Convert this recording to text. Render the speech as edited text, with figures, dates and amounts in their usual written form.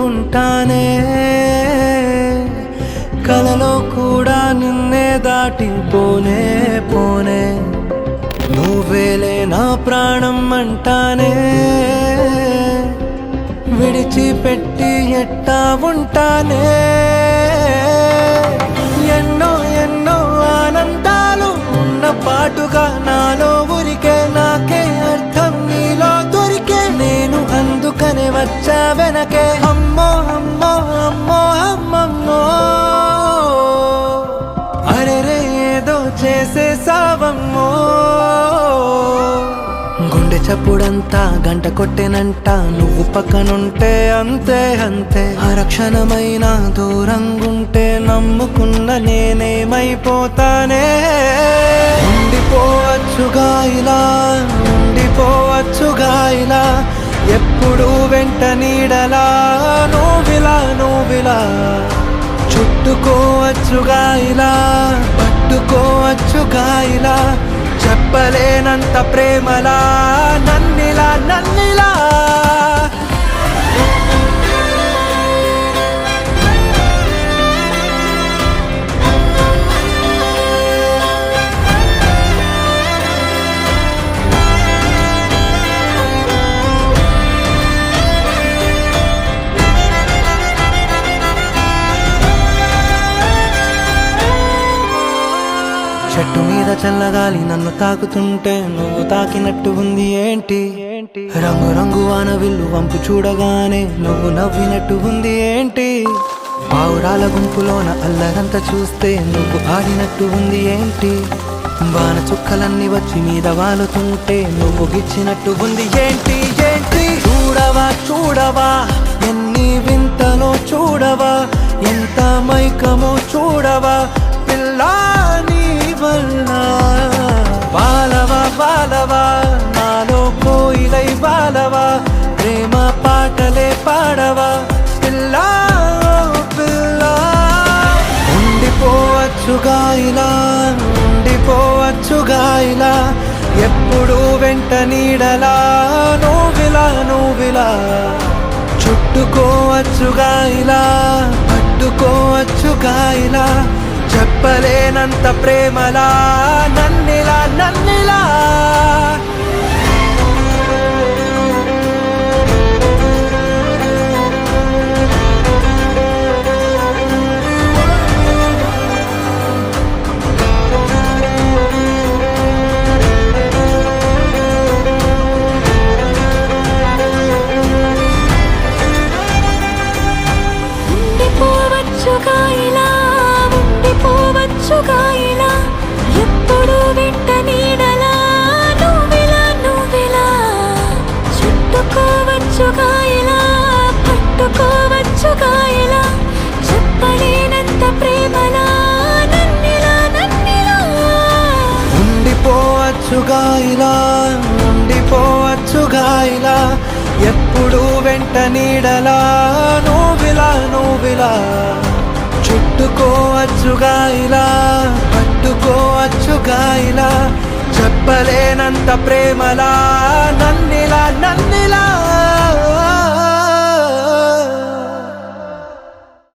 ఉంటానే, కలలో కూడా నిన్నే దాటిపోనే పోనే. నువ్వేలే నా ప్రాణం అంటానే, విడిచిపెట్టి ఎట్టా ఉంటానే. ఎన్నో ఎన్నో ఆనందాలు ఉన్న పాటుగా నాలో ఊరికే, నాకే అర్థం నీలో దొరికే. నేను అందుకనే వచ్చా వెనకే, అమ్మో అమ్మో అమ్మో అమ్మమ్మో. అరెరే ఏదో చేసేసావమ్మో. గుండె చప్పుడంతా గంట కొట్టెనంట, నువ్వు పక్కనుంటే అంతే అంతే. అరక్షణమైన దూరంగుంటే నమ్ముకున్న నేనేమైపోతానే. ఉండిపోవచ్చుగా ఇలా, ఉండిపోవచ్చుగా ఇలా, ఎప్పుడు వెంట నీడలా నువ్విలా నువ్విలా. చుట్టుకోవచ్చుగా ఇలా, పట్టుకోవచ్చుగా ఇలా, చెప్పలేనంత ప్రేమలా నన్నిలా నన్నిలా. చెట్టు మీద చల్లగాలి నన్ను తాకుతుంటే నువ్వు తాకినట్టు ఉంది ఏంటి. రంగు రంగు వానవిల్లు వంపు చూడగానే నువ్వు నవ్వినట్టు ఉంది ఏంటి. పావురాల గుంపులోన అల్లరంతా చూస్తే నువ్వు ఆడినట్టు ఉంది ఏంటి. వాన చుక్కలన్నీ వచ్చి మీద వాలుతుంటే నువ్వు గిచ్చినట్టు ఉంది ఏంటి ఏంటి. చూడవా చూడవా ఎన్ని వింతలో చూడవా, ఎంత మైకమో చూడవా పిల్లా నీ వల్ల. బాలవా బాలవా నాలో కోయిలై బాలవా, ప్రేమ పాటలే పాడవా పిల్లా పిల్లా. ఉండిపోవచ్చుగా ఇలా, ఉండిపోవచ్చుగా ఇలా, ఎప్పుడు వెంట నీడలా నువ్విలా నువ్విలా. చుట్టుకోవచ్చుగా ఇలా, పట్టుకోవచ్చుగా ఇలా, చెప్పలేనంత ప్రేమలా నన్నిలా నన్నిలా. ఉండిపోవచ్చుగా ఇలా, ఉండిపోవచ్చుగా ఇలా, ఎప్పుడు వెంట నీడలా నువ్విలా నువ్విలా. చుట్టుకోవచ్చుగా ఇలా, పట్టుకోవచ్చుగా ఇలా, చెప్పలేనంత ప్రేమలా నన్నిలా నన్నిలా. ఉండిపోవచ్చుగా ఇలా, ఉండిపోవచ్చుగా ఇలా, ఎప్పుడు వెంట నీడలా నువ్విలా నువ్విలా. చుట్టుకోవచ్చుగా ఇలా, పట్టుకోవచ్చుగా ఇలా, చెప్పలేనంత ప్రేమలా నన్నిలా నన్నిలా.